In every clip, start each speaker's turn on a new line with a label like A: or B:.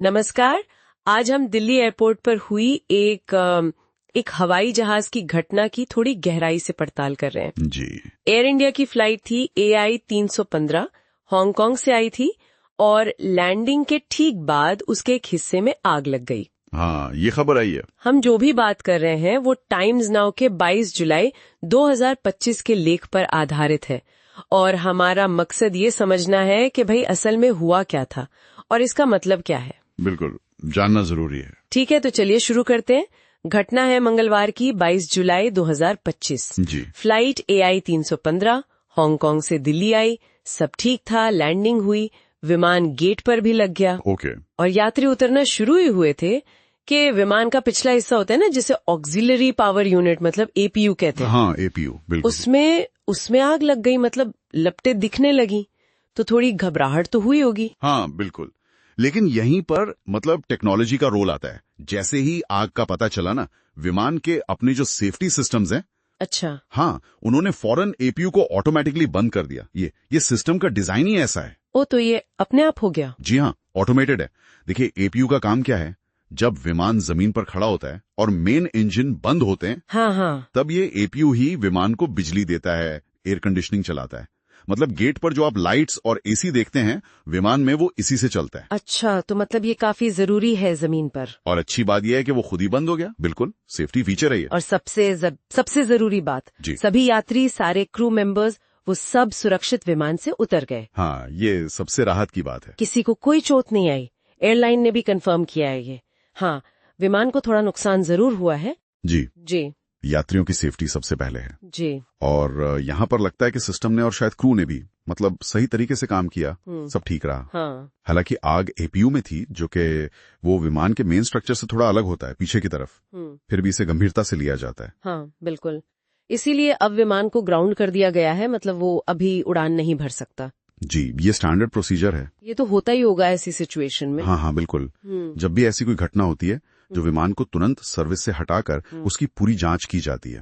A: नमस्कार। आज हम दिल्ली एयरपोर्ट पर हुई एक हवाई जहाज की घटना की थोड़ी गहराई से पड़ताल कर रहे हैं।
B: जी।
A: एयर इंडिया की फ्लाइट थी AI 315, हांगकांग से आई थी और लैंडिंग के ठीक बाद उसके एक हिस्से में आग लग गई।
B: हाँ, ये खबर आई है।
A: हम जो भी बात कर रहे हैं वो टाइम्स नाउ के 22 जुलाई 2025 के लेख पर आधारित है और हमारा मकसद ये समझना है कि भाई असल में हुआ क्या था और इसका मतलब क्या है।
B: बिल्कुल, जानना जरूरी है।
A: ठीक है, तो चलिए शुरू करते हैं। घटना है मंगलवार की 22 जुलाई 2025।
B: जी।
A: फ्लाइट AI 315 हांगकांग से दिल्ली आई, सब ठीक था, लैंडिंग हुई, विमान गेट पर भी लग गया
B: ओके।
A: और यात्री उतरना शुरू ही हुए थे कि विमान का पिछला हिस्सा होता है ना, जिसे ऑक्सिलरी पावर यूनिट मतलब APU कहते हैं।
B: हाँ, APU, बिल्कुल।
A: उसमें आग लग गई, मतलब लपटें दिखने लगी, तो थोड़ी घबराहट तो हुई होगी।
B: हाँ, बिल्कुल। लेकिन यहीं पर मतलब टेक्नोलॉजी का रोल आता है। जैसे ही आग का पता चला ना, विमान के अपने जो सेफ्टी सिस्टम्स हैं,
A: अच्छा।
B: हाँ, उन्होंने फौरन APU को ऑटोमेटिकली बंद कर दिया। ये सिस्टम का डिजाइन ही ऐसा है।
A: ओ, तो ये अपने आप हो गया?
B: जी हाँ, ऑटोमेटेड है। देखिए, APU का काम क्या है, जब विमान जमीन पर खड़ा होता है और मेन इंजन बंद होते हैं,
A: हाँ,
B: तब ये APU ही विमान को बिजली देता है, एयर कंडीशनिंग चलाता है। मतलब गेट पर जो आप लाइट्स और AC देखते हैं, विमान में वो इसी से चलता है।
A: अच्छा, तो मतलब ये काफी जरूरी है जमीन पर।
B: और अच्छी बात यह है कि वो खुद ही बंद हो गया। बिल्कुल, सेफ्टी फीचर है ये।
A: और सबसे जरूरी बात,
B: जी।
A: सभी यात्री, सारे क्रू मेंबर्स, वो सब सुरक्षित विमान से उतर गए।
B: हाँ, ये सबसे राहत की बात है।
A: किसी को कोई चोट नहीं आई। एयरलाइन ने भी कंफर्म किया है ये। हाँ, विमान को थोड़ा नुकसान जरूर हुआ है।
B: जी।
A: जी
B: यात्रियों की सेफ्टी सबसे पहले है।
A: जी।
B: और यहाँ पर लगता है कि सिस्टम ने और शायद क्रू ने भी मतलब सही तरीके से काम किया, सब ठीक रहा।
A: हाँ।
B: हालांकि आग APU में थी, जो कि वो विमान के मेन स्ट्रक्चर से थोड़ा अलग होता है, पीछे की तरफ। फिर भी इसे गंभीरता से लिया जाता है।
A: हाँ, बिल्कुल। इसीलिए अब विमान को ग्राउंड कर दिया गया है, मतलब वो अभी उड़ान नहीं भर सकता।
B: जी, ये स्टैंडर्ड प्रोसीजर है।
A: ये तो होता ही होगा ऐसी सिचुएशन में।
B: हाँ, बिल्कुल। जब भी ऐसी कोई घटना होती है, जो विमान को तुरंत सर्विस से हटाकर उसकी पूरी जांच की जाती है।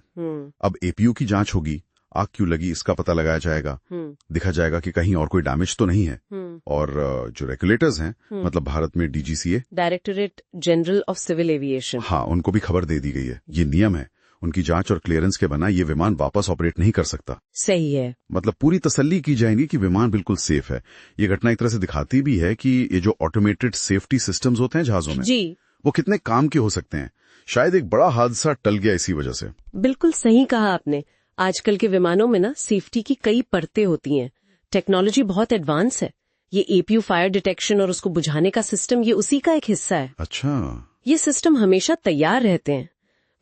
B: अब APU की जांच होगी, आग क्यों लगी इसका पता लगाया जाएगा, देखा जाएगा कि कहीं और कोई डैमेज तो नहीं है। और जो रेगुलेटर्स हैं, मतलब भारत में DGCA,
A: directorate general of civil aviation,
B: हाँ, उनको भी खबर दे दी गई है। ये नियम है, उनकी जांच और क्लियरेंस के बिना ये विमान वापस ऑपरेट नहीं कर सकता।
A: सही है।
B: मतलब पूरी तसल्ली की जाएगी कि विमान बिल्कुल सेफ है। ये घटना एक तरह से दिखाती भी है कि ये जो ऑटोमेटेड सेफ्टी सिस्टम्स होते हैं जहाजों में,
A: जी,
B: वो कितने काम के हो सकते हैं। शायद एक बड़ा हादसा टल गया इसी वजह से।
A: बिल्कुल सही कहा आपने। आजकल के विमानों में ना सेफ्टी की कई परतें होती हैं। टेक्नोलॉजी बहुत एडवांस है। ये APU फायर डिटेक्शन और उसको बुझाने का सिस्टम, ये उसी का एक हिस्सा है।
B: अच्छा।
A: ये सिस्टम हमेशा तैयार रहते हैं।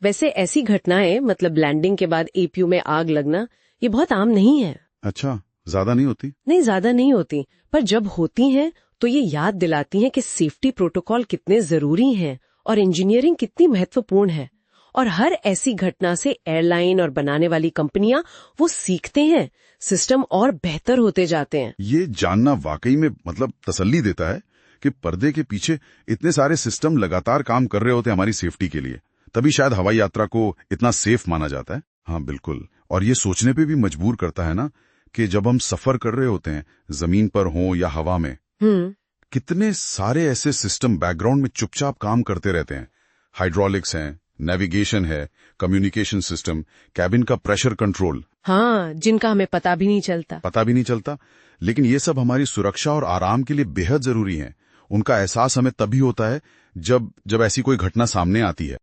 A: वैसे ऐसी घटनाएं, मतलब लैंडिंग के बाद APU में आग लगना, ये बहुत आम नहीं है।
B: अच्छा, ज्यादा नहीं होती?
A: नहीं, ज्यादा नहीं होती, पर जब होती हैं तो ये याद दिलाती हैं कि सेफ्टी प्रोटोकॉल कितने जरूरी हैं और इंजीनियरिंग कितनी महत्वपूर्ण है। और हर ऐसी घटना से एयरलाइन और बनाने वाली कंपनियां वो सीखते हैं, सिस्टम और बेहतर होते जाते हैं।
B: ये जानना वाकई में मतलब तसल्ली देता है कि पर्दे के पीछे इतने सारे सिस्टम लगातार काम कर रहे होते हैं हमारी सेफ्टी के लिए। तभी शायद हवाई यात्रा को इतना सेफ माना जाता है। हाँ, बिल्कुल। और ये सोचने पे भी मजबूर करता है ना कि जब हम सफर कर रहे होते हैं, जमीन पर हो या हवा में, कितने सारे ऐसे सिस्टम बैकग्राउंड में चुपचाप काम करते रहते हैं। हाइड्रोलिक्स हैं, नेविगेशन है, कम्युनिकेशन सिस्टम, कैबिन का प्रेशर कंट्रोल।
A: हाँ, जिनका हमें पता भी नहीं चलता।
B: लेकिन ये सब हमारी सुरक्षा और आराम के लिए बेहद जरूरी है। उनका एहसास हमें तभी होता है जब ऐसी कोई घटना सामने आती है।